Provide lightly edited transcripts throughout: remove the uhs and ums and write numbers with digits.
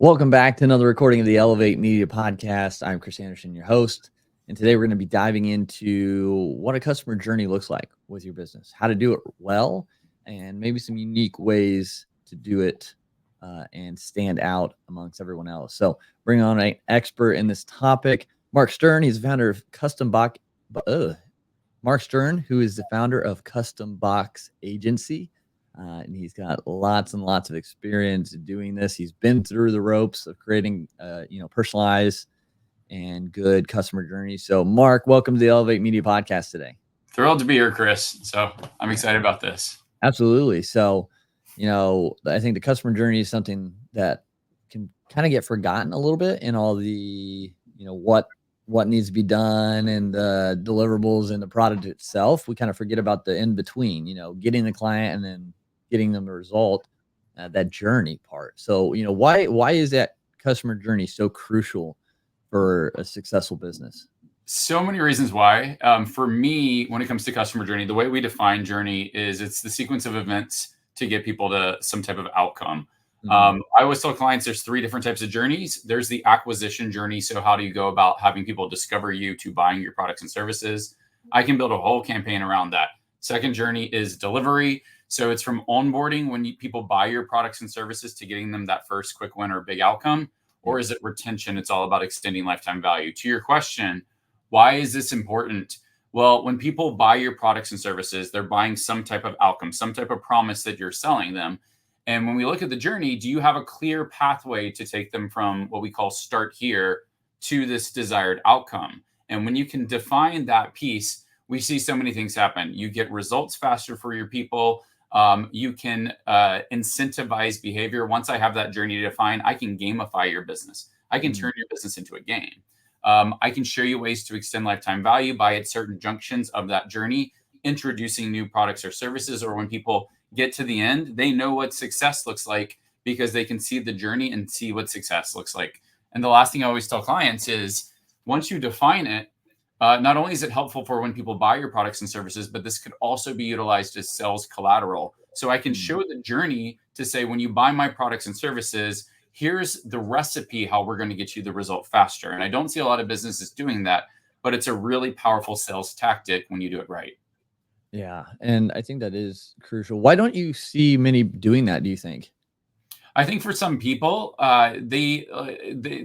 Welcome back to another recording of the Elevate Media Podcast. I'm Chris Anderson, your host. And today we're going to be diving into what a customer journey looks like with your business, how to do it well, and maybe some unique ways to do it and stand out amongst everyone else. So bring on an expert in this topic, Mark Stern. He's the founder of Mark Stern, who is the founder of Custom Box Agency. And he's got lots and lots of experience doing this. He's been through the ropes of creating, personalized and good customer journeys. So, Mark, welcome to the Elevate Media Podcast today. Thrilled to be here, Chris. So I'm excited about this. Absolutely. So, I think the customer journey is something that can kind of get forgotten a little bit in all the, what needs to be done and the deliverables and the product itself. We kind of forget about the in between, getting the client and then getting them the result, that journey part. So, why is that customer journey so crucial for a successful business? So many reasons why. For me, when it comes to customer journey, the way we define journey is it's the sequence of events to get people to some type of outcome. I always tell clients there's three different types of journeys. There's the acquisition journey. So how do you go about having people discover you to buying your products and services? I can build a whole campaign around that. Second journey is delivery. So it's from onboarding when people buy your products and services to getting them that first quick win or big outcome. Or is it retention? It's all about extending lifetime value. To your question, why is this important? Well, when people buy your products and services, they're buying some type of outcome, some type of promise that you're selling them. And when we look at the journey, do you have a clear pathway to take them from what we call start here to this desired outcome? And when you can define that piece, we see so many things happen. You get results faster for your people. You can incentivize behavior. Once I have that journey defined, I can gamify your business. I can turn your business into a game. I can show you ways to extend lifetime value by at certain junctions of that journey, introducing new products or services, or when people get to the end, they know what success looks like because they can see the journey and see what success looks like. And the last thing I always tell clients is once you define it, not only is it helpful for when people buy your products and services, but this could also be utilized as sales collateral. So I can show the journey to say, when you buy my products and services, here's the recipe how we're going to get you the result faster. And I don't see a lot of businesses doing that, but it's a really powerful sales tactic when you do it right. Yeah. And I think that is crucial. Why don't you see many doing that, do you think? I think for some people, they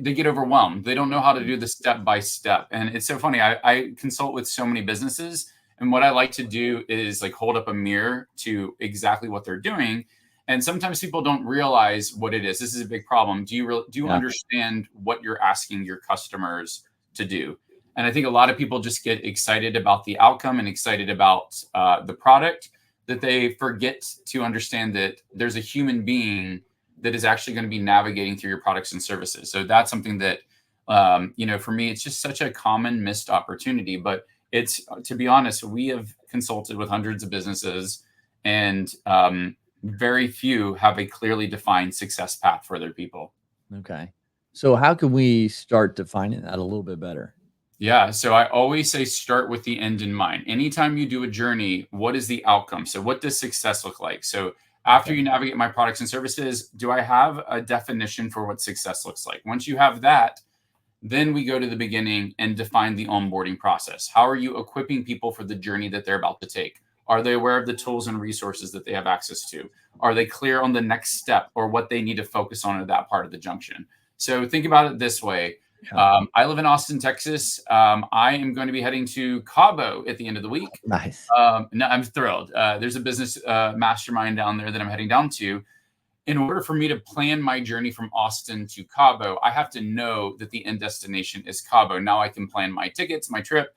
get overwhelmed. They don't know how to do the step by step. And it's so funny. I consult with so many businesses. And what I like to do is like hold up a mirror to exactly what they're doing. And sometimes people don't realize what it is. This is a big problem. Do you understand what you're asking your customers to do? And I think a lot of people just get excited about the outcome and excited about the product, that they forget to understand that there's a human being that is actually going to be navigating through your products and services. So that's something that, for me, it's just such a common missed opportunity. But it's, to be honest, we have consulted with hundreds of businesses, and very few have a clearly defined success path for their people. Okay. So how can we start defining that a little bit better? Yeah. So I always say start with the end in mind. Anytime you do a journey, what is the outcome? So what does success look like? So after you navigate my products and services, do I have a definition for what success looks like? Once you have that, then we go to the beginning and define the onboarding process. How are you equipping people for the journey that they're about to take? Are they aware of the tools and resources that they have access to? Are they clear on the next step or what they need to focus on at that part of the junction? So think about it this way. I live in Austin, Texas. I am going to be heading to Cabo at the end of the week. Nice. No, I'm thrilled. There's a business mastermind down there that I'm heading down to. In order for me to plan my journey from Austin to Cabo, I have to know that the end destination is Cabo. Now I can plan my tickets, my trip.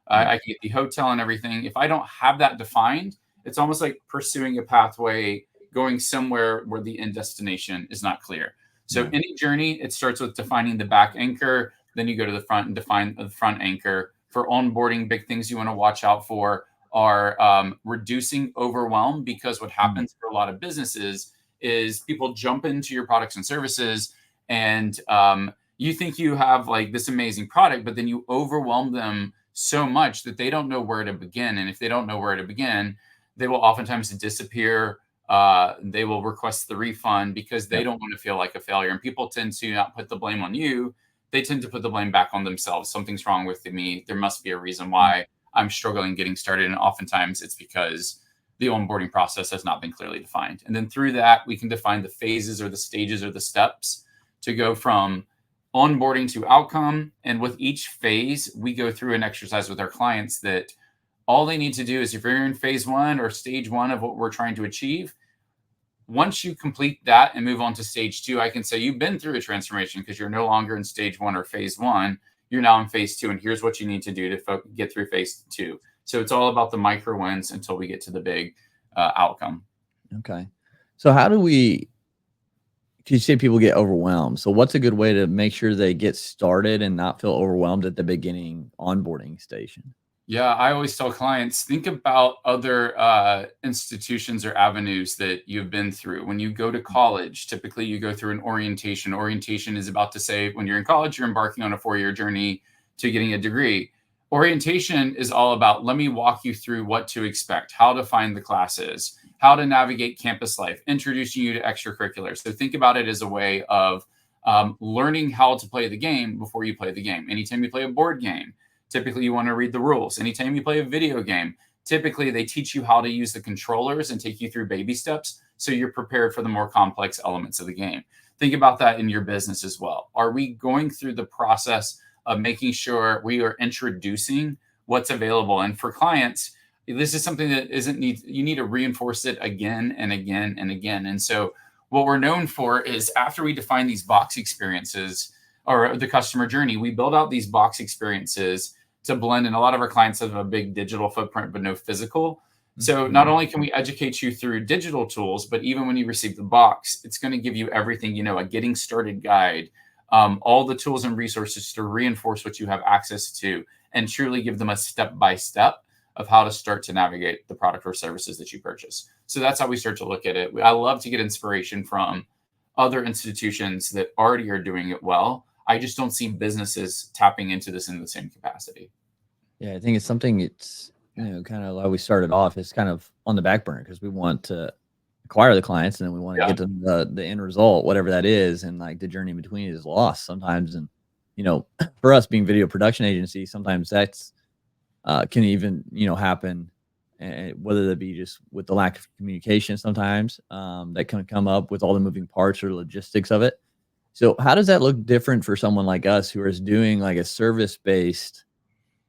I can get the hotel and everything. If I don't have that defined, it's almost like pursuing a pathway going somewhere where the end destination is not clear. So any journey, it starts with defining the back anchor. Then you go to the front and define the front anchor. For onboarding, big things you want to watch out for are reducing overwhelm, because what happens for a lot of businesses is people jump into your products and services, and you think you have like this amazing product, but then you overwhelm them so much that they don't know where to begin. And if they don't know where to begin, they will oftentimes disappear, they will request the refund because they don't want to feel like a failure. And people tend to not put the blame on you. They tend to put the blame back on themselves. Something's wrong with me. There must be a reason why I'm struggling getting started. And oftentimes it's because the onboarding process has not been clearly defined. And then through that, we can define the phases or the stages or the steps to go from onboarding to outcome. And with each phase, we go through an exercise with our clients that all they need to do is, if you're in phase one or stage one of what we're trying to achieve, once you complete that and move on to stage two, I can say you've been through a transformation because you're no longer in stage one or phase one. You're now in phase two, and here's what you need to do to get through phase two. So it's all about the micro wins until we get to the big outcome. Okay. So how do we, you say people get overwhelmed. So what's a good way to make sure they get started and not feel overwhelmed at the beginning onboarding station? Yeah, I always tell clients, think about other institutions or avenues that you've been through. When you go to college, typically you go through an orientation. Orientation is about to say when you're in college, you're embarking on a 4-year journey to getting a degree. Orientation is all about, let me walk you through what to expect, how to find the classes, how to navigate campus life, introducing you to extracurriculars. So think about it as a way of learning how to play the game before you play the game. Anytime you play a board game, typically you want to read the rules. Anytime you play a video game, typically they teach you how to use the controllers and take you through baby steps so you're prepared for the more complex elements of the game. Think about that in your business as well. Are we going through the process of making sure we are introducing what's available? And for clients, this is something that you need to reinforce it again and again and again. And so what we're known for is, after we define these box experiences or the customer journey, we build out these box experiences to blend. And a lot of our clients have a big digital footprint, but no physical. So not only can we educate you through digital tools, but even when you receive the box, it's going to give you everything, a getting started guide, all the tools and resources to reinforce what you have access to, and truly give them a step-by-step of how to start to navigate the product or services that you purchase. So that's how we start to look at it. I love to get inspiration from other institutions that already are doing it well. I just don't see businesses tapping into this in the same capacity. Yeah, I think it's something, it's, kind of like we started off, it's kind of on the back burner because we want to acquire the clients and then we want to get to the end result, whatever that is. And like the journey in between is lost sometimes. And, for us being video production agency, sometimes that's can even, happen, whether that be just with the lack of communication sometimes that can come up with all the moving parts or logistics of it. So how does that look different for someone like us who is doing like a service-based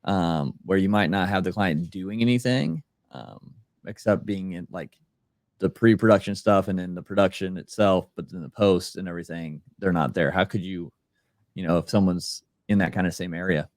where you might not have the client doing anything except being in like the pre-production stuff and then the production itself, but then the post and everything, they're not there. How could you, if someone's in that kind of same area?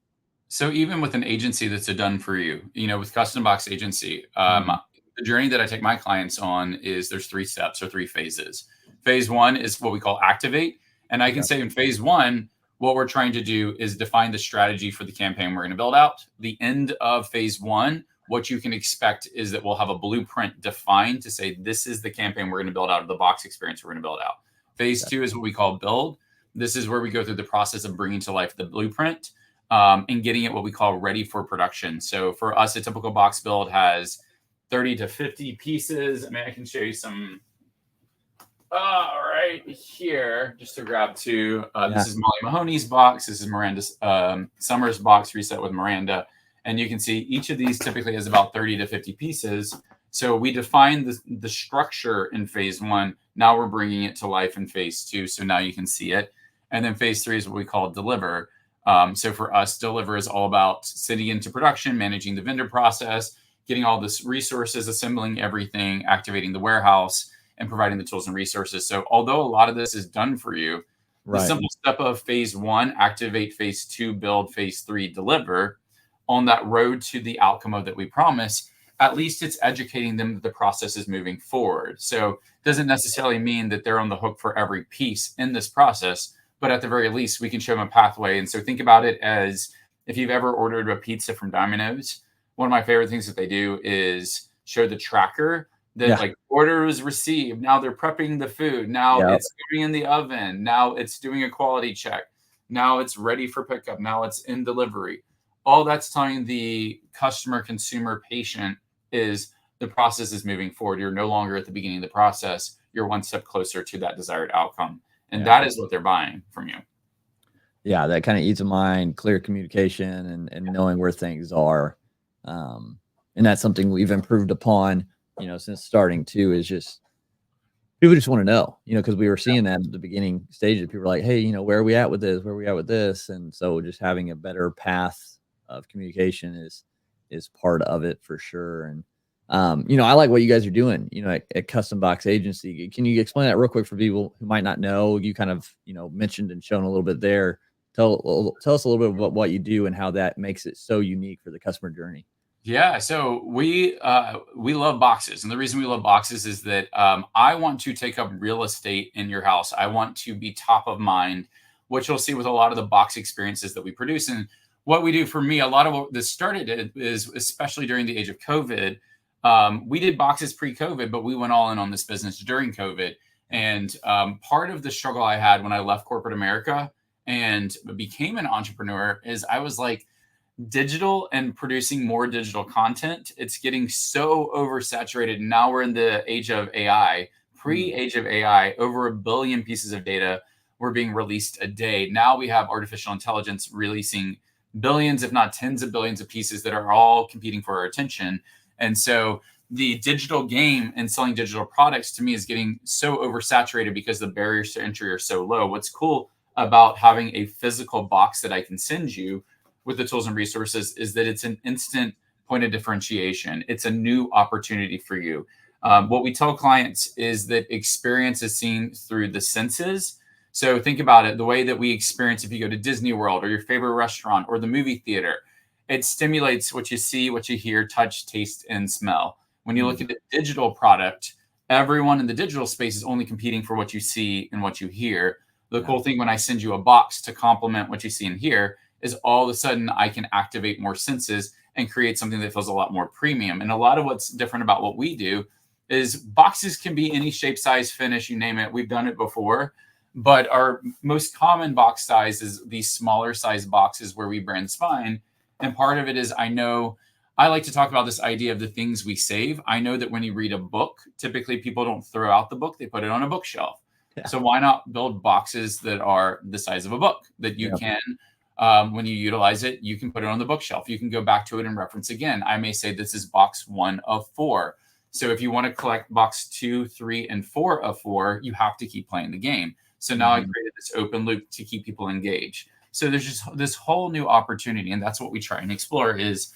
So even with an agency that's a done for you, with Custom Box Agency, the journey that I take my clients on is there's 3 steps or 3 phases. Phase 1 is what we call activate. And I can say in phase 1, what we're trying to do is define the strategy for the campaign we're going to build out. The end of phase 1, what you can expect is that we'll have a blueprint defined to say, this is the campaign we're going to build out, of the box experience we're going to build out. Phase 2 is what we call build. This is where we go through the process of bringing to life the blueprint and getting it what we call ready for production. So for us, a typical box build has 30 to 50 pieces. I mean, I can show you some right here, just to grab 2. This is Molly Mahoney's box. This is Miranda's Summer's box, reset with Miranda. And you can see each of these typically has about 30 to 50 pieces. So we define the structure in phase 1. Now we're bringing it to life in phase 2. So now you can see it. And then phase 3 is what we call deliver. So for us, deliver is all about sitting into production, managing the vendor process, getting all this resources, assembling everything, activating the warehouse, and providing the tools and resources. So although a lot of this is done for you, the simple step of phase 1, activate, phase 2, build, phase 3, deliver, on that road to the outcome of that we promise, at least it's educating them that the process is moving forward. So it doesn't necessarily mean that they're on the hook for every piece in this process, but at the very least, we can show them a pathway. And so think about it as if you've ever ordered a pizza from Domino's, one of my favorite things that they do is show the tracker that like order was received. Now they're prepping the food. Now it's going in the oven. Now it's doing a quality check. Now it's ready for pickup. Now it's in delivery. All that's telling the customer, consumer, patient is the process is moving forward. You're no longer at the beginning of the process. You're one step closer to that desired outcome. And that is what they're buying from you. Yeah, that kind of ease of mind, clear communication, and knowing where things are. And that's something we've improved upon, since starting too, is just people just want to know, because we were seeing that at the beginning stages. People were like, hey, where are we at with this? Where are we at with this? And so just having a better path of communication is part of it for sure. And I like what you guys are doing, at Custom Box Agency. Can you explain that real quick for people who might not know? You kind of, mentioned and shown a little bit there. Tell us a little bit about what you do and how that makes it so unique for the customer journey. Yeah, so we love boxes, and the reason we love boxes is that I want to take up real estate in your house. I want to be top of mind, which you'll see with a lot of the box experiences that we produce. And what we do, for me, a lot of what this started is, especially during the age of COVID, we did boxes pre-COVID, but we went all in on this business during COVID. And part of the struggle I had when I left corporate America and became an entrepreneur is I was like, digital and producing more digital content, it's getting so oversaturated. Now we're in the age of AI, pre-age of AI, over 1 billion pieces of data were being released a day. Now we have artificial intelligence releasing billions, if not tens of billions of pieces that are all competing for our attention. And so the digital game and selling digital products to me is getting so oversaturated because the barriers to entry are so low. What's cool about having a physical box that I can send you with the tools and resources is that it's an instant point of differentiation. It's a new opportunity for you. What we tell clients is that experience is seen through the senses. So think about it, the way that we experience if you go to Disney World or your favorite restaurant or the movie theater, it stimulates what you see, what you hear, touch, taste, and smell. When you look at the digital product, everyone in the digital space is only competing for what you see and what you hear. The cool thing when I send you a box to complement what you see and hear is all of a sudden I can activate more senses and create something that feels a lot more premium. And a lot of what's different about what we do is boxes can be any shape, size, finish, you name it. We've done it before, but our most common box size is these smaller size boxes where we brand spine. And part of it is I like to talk about this idea of the things we save. I know that when you read a book, typically people don't throw out the book, they put it on a bookshelf. Yeah. So why not build boxes that are the size of a book that you can, when you utilize it, you can put it on the bookshelf. You can go back to it and reference again. I may say this is box 1 of 4. So if you want to collect box 2, 3, and 4 of 4, you have to keep playing the game. So now I created this open loop to keep people engaged. So there's just this whole new opportunity. And that's what we try and explore is,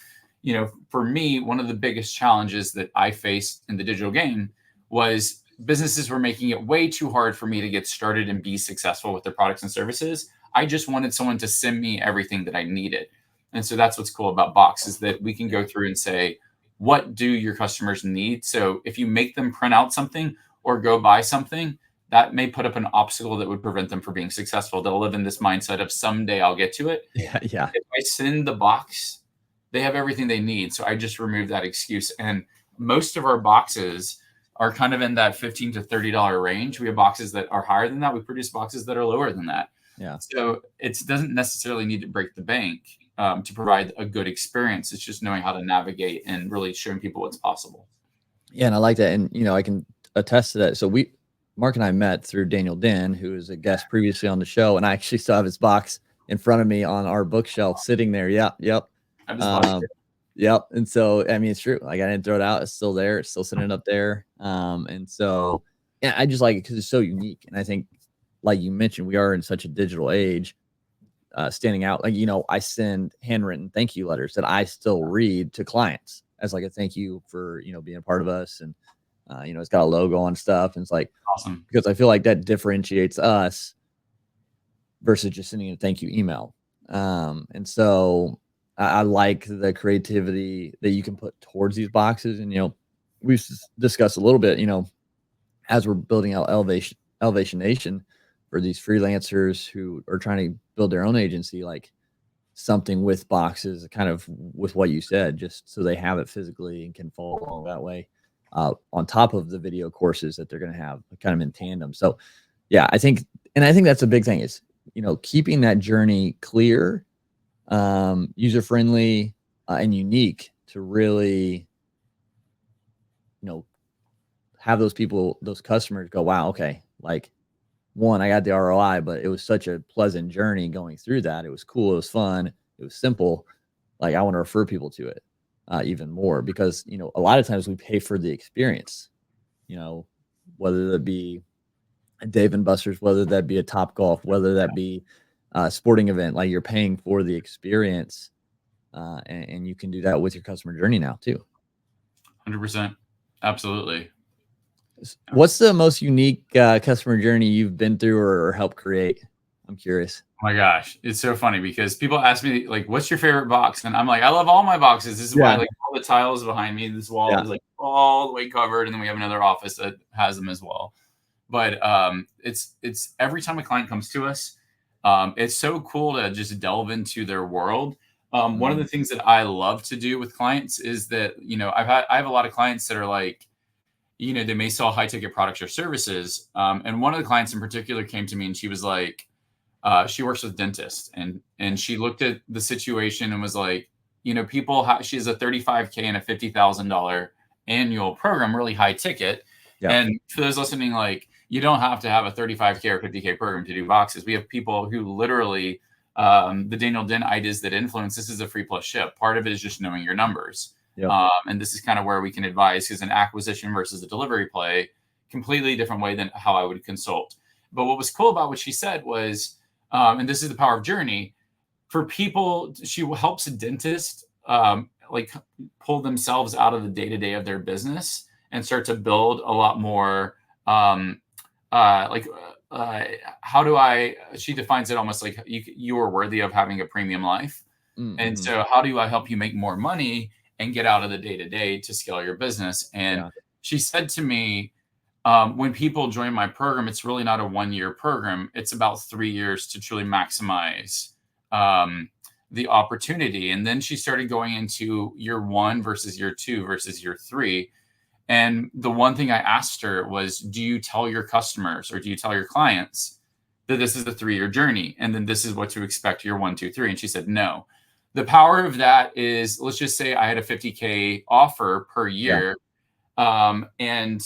for me, one of the biggest challenges that I faced in the digital game was businesses were making it way too hard for me to get started and be successful with their products and services. I just wanted someone to send me everything that I needed. And so that's what's cool about Box is that we can go through and say, what do your customers need? So if you make them print out something or go buy something, that may put up an obstacle that would prevent them from being successful. They'll live in this mindset of someday I'll get to it. Yeah. If I send the box, they have everything they need. So I just removed that excuse. And most of our boxes are kind of in that $15 to $30 range. We have boxes that are higher than that. We produce boxes that are lower than that. Yeah. So it doesn't necessarily need to break the bank to provide a good experience. It's just knowing how to navigate and really showing people what's possible. Yeah. And I like that. And, I can attest to that. So Mark and I met through Daniel Den, who was a guest previously on the show. And I actually still have his box in front of me on our bookshelf sitting there. Yeah. Yep. Yep. And so, I mean, it's true. Like I didn't throw it out. It's still there. It's still sitting up there. And so, yeah, I just like it because it's so unique. And I think, like you mentioned, we are in such a digital age, standing out. Like, I send handwritten thank you letters that I still read to clients as like a thank you for, being a part of us. And, it's got a logo on stuff. And it's like, awesome, because I feel like that differentiates us versus just sending a thank you email. And so I like the creativity that you can put towards these boxes. And, we've discussed a little bit, as we're building out Elevation Nation for these freelancers who are trying to build their own agency, like something with boxes, kind of with what you said, just so they have it physically and can follow along that way, on top of the video courses that they're going to have kind of in tandem. So yeah, I think that's a big thing is, keeping that journey clear, user-friendly, and unique to really have those people, those customers go, wow, okay, like, one, I got the ROI, but it was such a pleasant journey going through that. It was cool. It was fun. It was simple. Like, I want to refer people to it even more, because, a lot of times we pay for the experience, whether that be a Dave and Buster's, whether that be a Top Golf, whether that be a sporting event, like, you're paying for the experience. And you can do that with your customer journey now too. 100%. Absolutely. What's the most unique customer journey you've been through or helped create? I'm curious. Oh my gosh, it's so funny because people ask me like, "What's your favorite box?" And I'm like, "I love all my boxes." This is why, like, all the tiles behind me, this wall is like all the way covered, and then we have another office that has them as well. But it's every time a client comes to us, it's so cool to just delve into their world. One of the things that I love to do with clients is that, I have a lot of clients that are like, they may sell high ticket products or services. And one of the clients in particular came to me and she was like, she works with dentists, and she looked at the situation and was like, she has a 35K and a $50,000 annual program, really high ticket. Yeah. And for those listening, like, you don't have to have a 35K or 50K program to do boxes. We have people who literally, the Daniel Dent ideas that influence, this is a free plus ship. Part of it is just knowing your numbers. Yep. And this is kind of where we can advise, because an acquisition versus a delivery play, completely different way than how I would consult. But what was cool about what she said was, and this is the power of journey, for people, she helps a dentist like pull themselves out of the day-to-day of their business and start to build a lot more she defines it almost like you are worthy of having a premium life. Mm-hmm. And so how do I help you make more money and get out of the day-to-day to scale your business? And she said to me, when people join my program, it's really not a 1-year program. It's about 3 years to truly maximize the opportunity. And then she started going into year 1 versus year 2 versus year 3. And the one thing I asked her was, do you tell your customers or do you tell your clients that this is a 3-year journey and then this is what to expect year 1, 2, 3? And she said, no. The power of that is, let's just say I had a 50K offer per year. And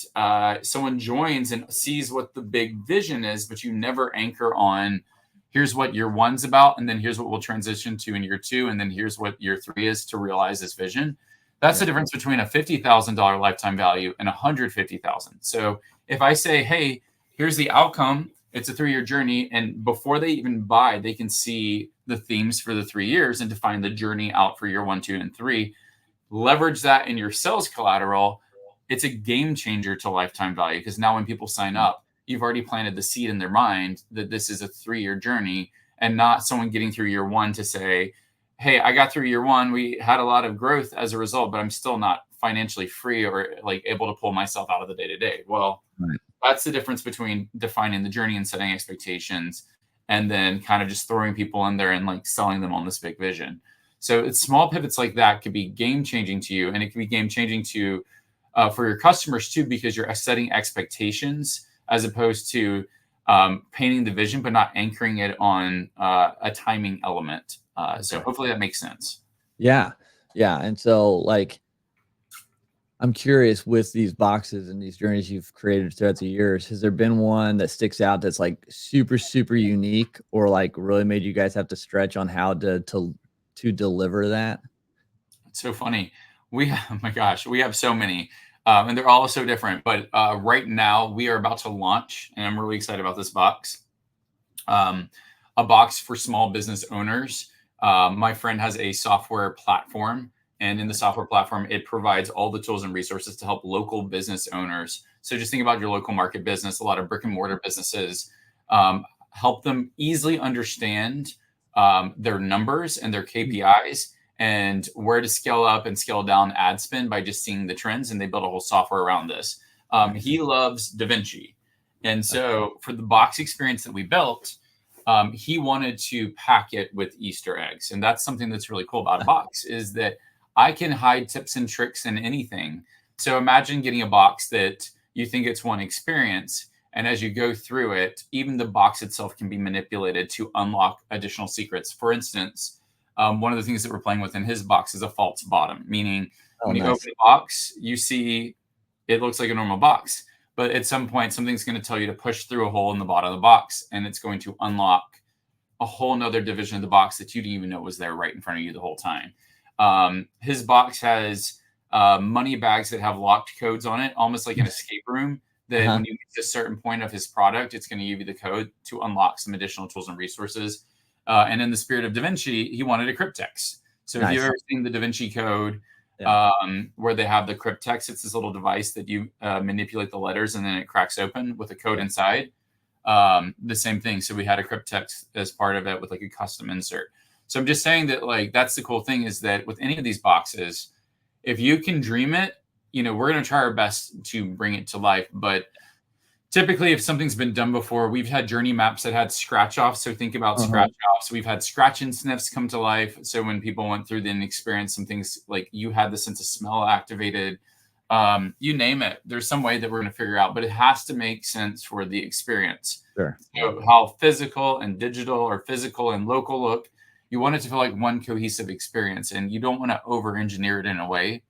someone joins and sees what the big vision is, but you never anchor on, here's what year 1's about, and then here's what we'll transition to in year 2, and then here's what year 3 is to realize this vision. That's the difference between a $50,000 lifetime value and $150,000. So if I say, hey, here's the outcome, it's a 3-year journey, and before they even buy, they can see the themes for the 3 years and define the journey out for year 1, 2, and 3. Leverage that in your sales collateral. It's a game changer to lifetime value, because now when people sign up, you've already planted the seed in their mind that this is a 3-year journey, and not someone getting through year 1 to say, hey, I got through year 1. We had a lot of growth as a result, but I'm still not financially free or like able to pull myself out of the day-to-day. Well, that's the difference between defining the journey and setting expectations, and then kind of just throwing people in there and like selling them on this big vision. So it's small pivots like that could be game changing to you, and it can be game changing to for your customers too, because you're setting expectations as opposed to painting the vision, but not anchoring it on a timing element. So hopefully that makes sense. Yeah. Yeah. And so, like, I'm curious, with these boxes and these journeys you've created throughout the years, has there been one that sticks out that's like super, super unique, or like really made you guys have to stretch on how to deliver that? It's so funny. Oh my gosh, we have so many. And they're all so different. But right now we are about to launch, and I'm really excited about this box. A box for small business owners. My friend has a software platform, and in the software platform, it provides all the tools and resources to help local business owners. So just think about your local market business, a lot of brick and mortar businesses, help them easily understand their numbers and their KPIs, and where to scale up and scale down ad spend by just seeing the trends. And they build a whole software around this. He loves Da Vinci. And so for the box experience that we built, he wanted to pack it with Easter eggs. And that's something that's really cool about a box, is that I can hide tips and tricks in anything. So imagine getting a box that you think it's one experience, and as you go through it, even the box itself can be manipulated to unlock additional secrets. For instance, one of the things that we're playing with in his box is a false bottom, meaning when you open the box, you see it looks like a normal box. But at some point, something's going to tell you to push through a hole in the bottom of the box, and it's going to unlock a whole nother division of the box that you didn't even know was there right in front of you the whole time. His box has money bags that have locked codes on it, almost like an escape room, that when you get to a certain point of his product, it's going to give you the code to unlock some additional tools and resources. And in the spirit of Da Vinci, he wanted a cryptex. So if you've ever seen the Da Vinci Code, where they have the cryptex, it's this little device that you manipulate the letters and then it cracks open with a code inside. The same thing. So we had a cryptex as part of it with like a custom insert. So I'm just saying that, like, that's the cool thing, is that with any of these boxes, if you can dream it, you know, we're going to try our best to bring it to life. But typically, if something's been done before, we've had journey maps that had scratch offs. So think about scratch offs. We've had scratch and sniffs come to life. So when people went through and experienced some things, like you had the sense of smell activated, you name it, there's some way that we're going to figure out, but it has to make sense for the experience. Sure. So how physical and digital, or physical and local look, you want it to feel like one cohesive experience, and you don't want to over engineer it in a way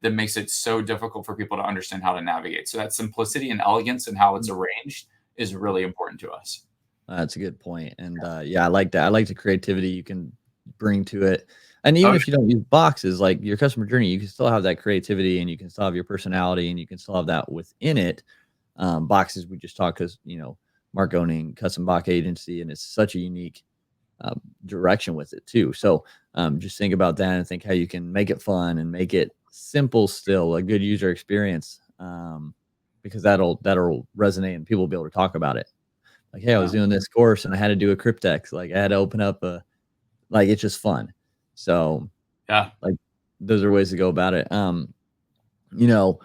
that makes it so difficult for people to understand how to navigate. So that simplicity and elegance and how it's arranged is really important to us. That's a good point. And yeah, I like that. I like the creativity you can bring to it. And even if you don't use boxes, like your customer journey, you can still have that creativity, and you can still have your personality, and you can still have that within it. Boxes, we just talked, because, you know, Mark owning custom box agency, and it's such a unique direction with it too. So just think about that and think how you can make it fun and make it simple, still a good user experience, because that'll resonate and people will be able to talk about it. Like, hey, I was doing this course and I had to do a cryptex. Like, I had to open up like, it's just fun. So yeah, like, those are ways to go about it. You know,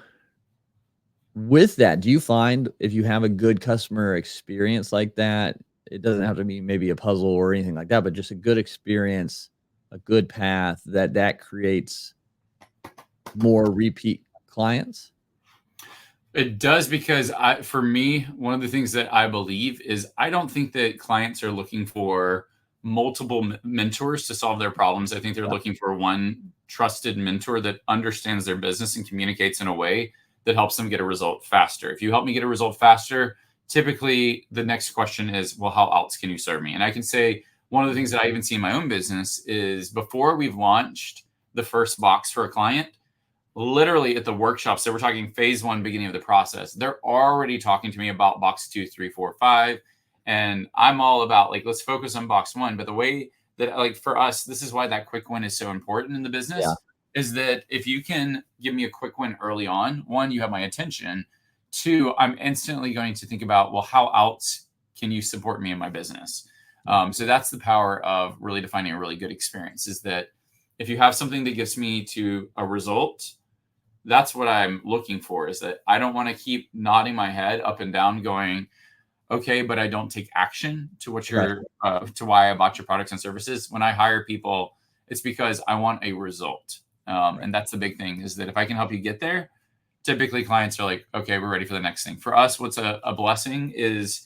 with that, do you find if you have a good customer experience like that, it doesn't have to be maybe a puzzle or anything like that, but just a good experience, a good path, that creates more repeat clients? It does, because for me, one of the things that I believe is, I don't think that clients are looking for multiple mentors to solve their problems. I think they're looking for one trusted mentor that understands their business and communicates in a way that helps them get a result faster. If you help me get a result faster, typically the next question is, well, how else can you serve me? And I can say, one of the things that I even see in my own business is, before we've launched the first box for a client, literally at the workshop, so we're talking phase 1, beginning of the process, they're already talking to me about box 2, 3, 4, 5. And I'm all about, like, let's focus on box 1. But the way that, like, for us, this is why that quick win is so important in the business, is that if you can give me a quick win early on, 1, you have my attention. 2, I'm instantly going to think about, well, how else can you support me in my business? So that's the power of really defining a really good experience, is that if you have something that gets me to a result, that's what I'm looking for. Is that I don't want to keep nodding my head up and down going, okay, but I don't take action to what you're, to why I bought your products and services. When I hire people, it's because I want a result. And that's the big thing, is that if I can help you get there, typically clients are like, okay, we're ready for the next thing. For us, what's a blessing is,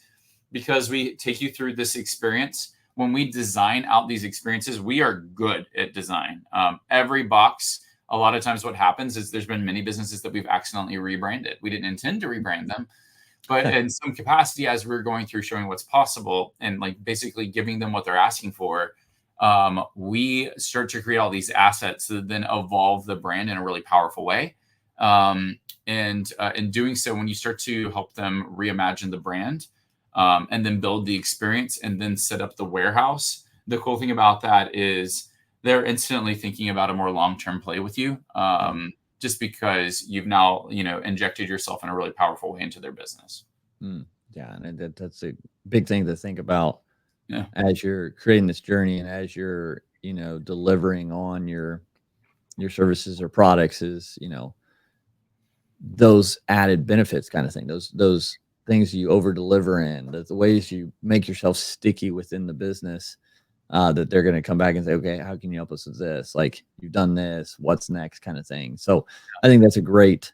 because we take you through this experience, when we design out these experiences, we are good at design. Every box, a lot of times what happens is, there's been many businesses that we've accidentally rebranded. We didn't intend to rebrand them, but in some capacity, as we're going through showing what's possible and, like, basically giving them what they're asking for, we start to create all these assets that then evolve the brand in a really powerful way. And in doing so, when you start to help them reimagine the brand, and then build the experience and then set up the warehouse, the cool thing about that is they're instantly thinking about a more long-term play with you, just because you've now, injected yourself in a really powerful way into their business. Yeah, and that's a big thing to think about Yeah. as you're creating this journey, and as you're, delivering on your services or products, is, those added benefits kind of thing, those things you over deliver in, the ways you make yourself sticky within the business, that they're going to come back and say, okay, how can you help us with this? Like, you've done this, what's next, kind of thing. So I think that's a great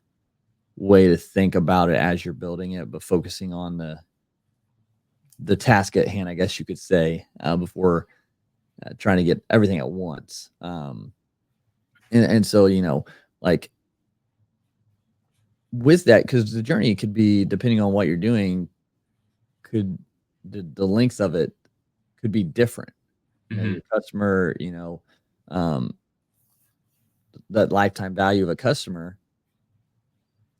way to think about it as you're building it, but focusing on the task at hand, I guess you could say, before trying to get everything at once. And so, like, with that, because the journey could be, depending on what you're doing, could the length of it could be different. Mhm. Your customer, um, that lifetime value of a customer,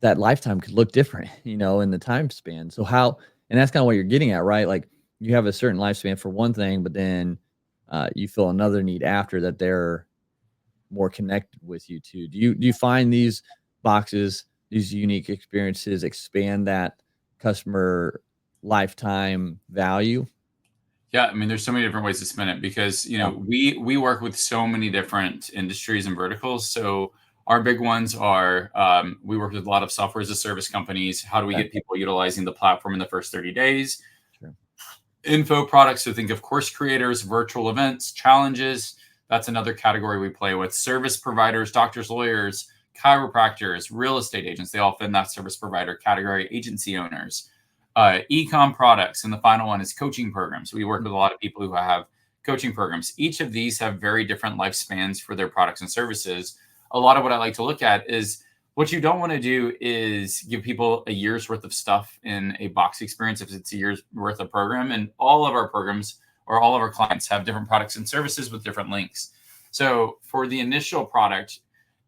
that lifetime could look different, in the time span. So how, and that's kind of what you're getting at, right? Like you have a certain lifespan for one thing, but then you feel another need after that they're more connected with you too. Do you find these boxes, these unique experiences expand that customer lifetime value? Yeah, I mean, there's so many different ways to spin it because Yeah. we work with so many different industries and verticals. So our big ones are we work with a lot of software as a service companies. How do we Okay. get people utilizing the platform in the first 30 days? Sure. Info products. So think of course creators, virtual events, challenges. That's another category we play with. Service providers, doctors, lawyers, chiropractors, real estate agents. They all fit in that service provider category. Agency owners, e-com products, and the final one is coaching programs. We work with a lot of people who have coaching programs. Each of these have very different lifespans for their products and services. A lot of what I like to look at is what you don't want to do is give people a year's worth of stuff in a box experience if it's a year's worth of program. And all of our programs or all of our clients have different products and services with different links. So for the initial product,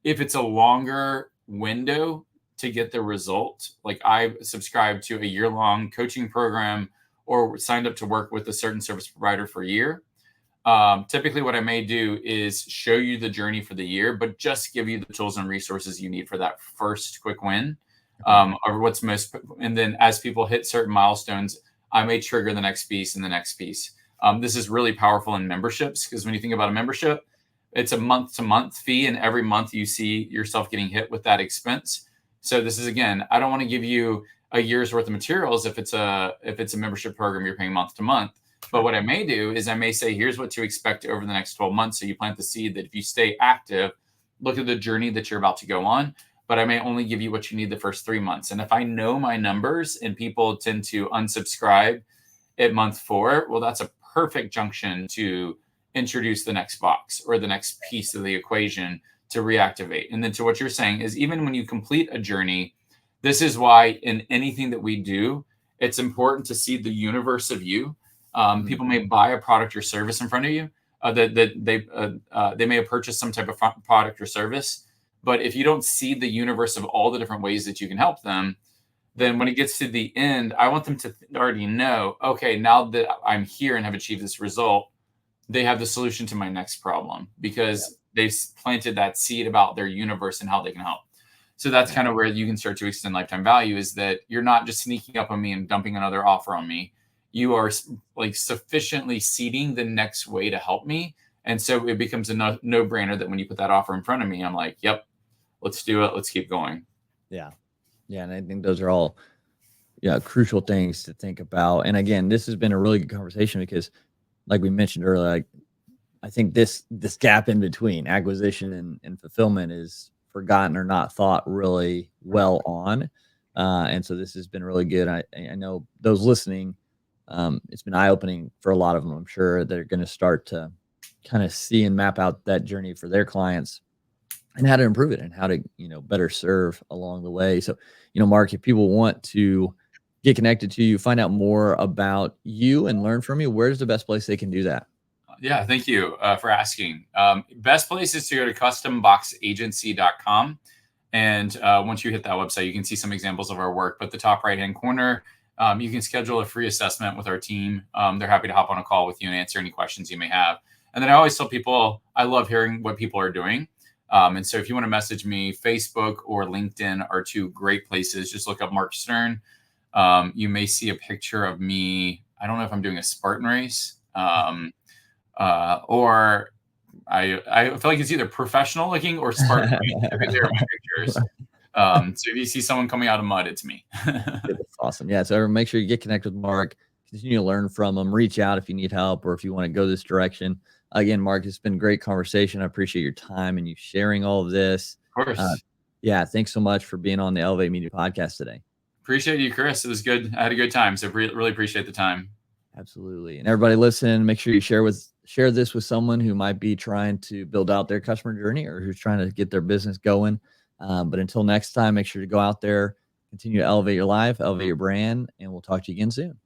if it's a longer window to get the result, like I subscribed to a year-long coaching program or signed up to work with a certain service provider for a year, typically what I may do is show you the journey for the year, but just give you the tools and resources you need for that first quick win, Okay. or what's most. And then as people hit certain milestones, I may trigger the next piece and the next piece. This is really powerful in memberships because when you think about a membership, it's a month to month fee, and every month you see yourself getting hit with that expense. So this is, again, I don't want to give you a year's worth of materials if it's a membership program you're paying month to month. But what I may do is I may say, here's what to expect over the next 12 months. So you plant the seed that if you stay active, look at the journey that you're about to go on. But I may only give you what you need the first 3 months. And if I know my numbers and people tend to unsubscribe at month 4, well, that's a perfect junction to introduce the next box or the next piece of the equation to reactivate. And then to what you're saying is even when you complete a journey, this is why in anything that we do, it's important to see the universe of you. Mhm. People may buy a product or service in front of you that they may have purchased some type of product or service, but if you don't see the universe of all the different ways that you can help them, then when it gets to the end, I want them to already know, okay, now that I'm here and have achieved this result, they have the solution to my next problem Yeah. because they've planted that seed about their universe and how they can help. So that's Yeah. kind of where you can start to extend lifetime value, is that you're not just sneaking up on me and dumping another offer on me. You are like sufficiently seeding the next way to help me. And so it becomes a no brainer that when you put that offer in front of me, I'm like, yep, let's do it. Let's keep going. Yeah. Yeah. And I think those are all, yeah, crucial things to think about. And again, this has been a really good conversation because, like we mentioned earlier, like I think this gap in between acquisition and fulfillment is forgotten or not thought really well on. And so this has been really good. I know those listening, it's been eye opening for a lot of them. I'm sure they're going to start to kind of see and map out that journey for their clients and how to improve it and how to, better serve along the way. So, Mark, if people want to get connected to you, find out more about you and learn from you, where's the best place they can do that? Yeah, thank you for asking. Best place is to go to customboxagency.com. And once you hit that website, you can see some examples of our work. But the top right hand corner, you can schedule a free assessment with our team. They're happy to hop on a call with you and answer any questions you may have. And then I always tell people I love hearing what people are doing. And so if you want to message me, Facebook or LinkedIn are two great places. Just look up Mark Stern. You may see a picture of me. I don't know if I'm doing a Spartan race. Or I feel like it's either professional looking or Spartan. There are my pictures. So if you see someone coming out of mud, it's me. That's awesome. Yeah. So make sure you get connected with Mark, continue to learn from him, reach out if you need help or if you want to go this direction. Again, Mark, it's been a great conversation. I appreciate your time and you sharing all of this. Of Uh, course. yeah. Thanks so much for being on the Elevate Media podcast today. Appreciate you, Chris. It was good. I had a good time. So really appreciate the time. Absolutely. And everybody listen, make sure you share this with someone who might be trying to build out their customer journey or who's trying to get their business going. But until next time, make sure to go out there, continue to elevate your life, elevate your brand, and we'll talk to you again soon.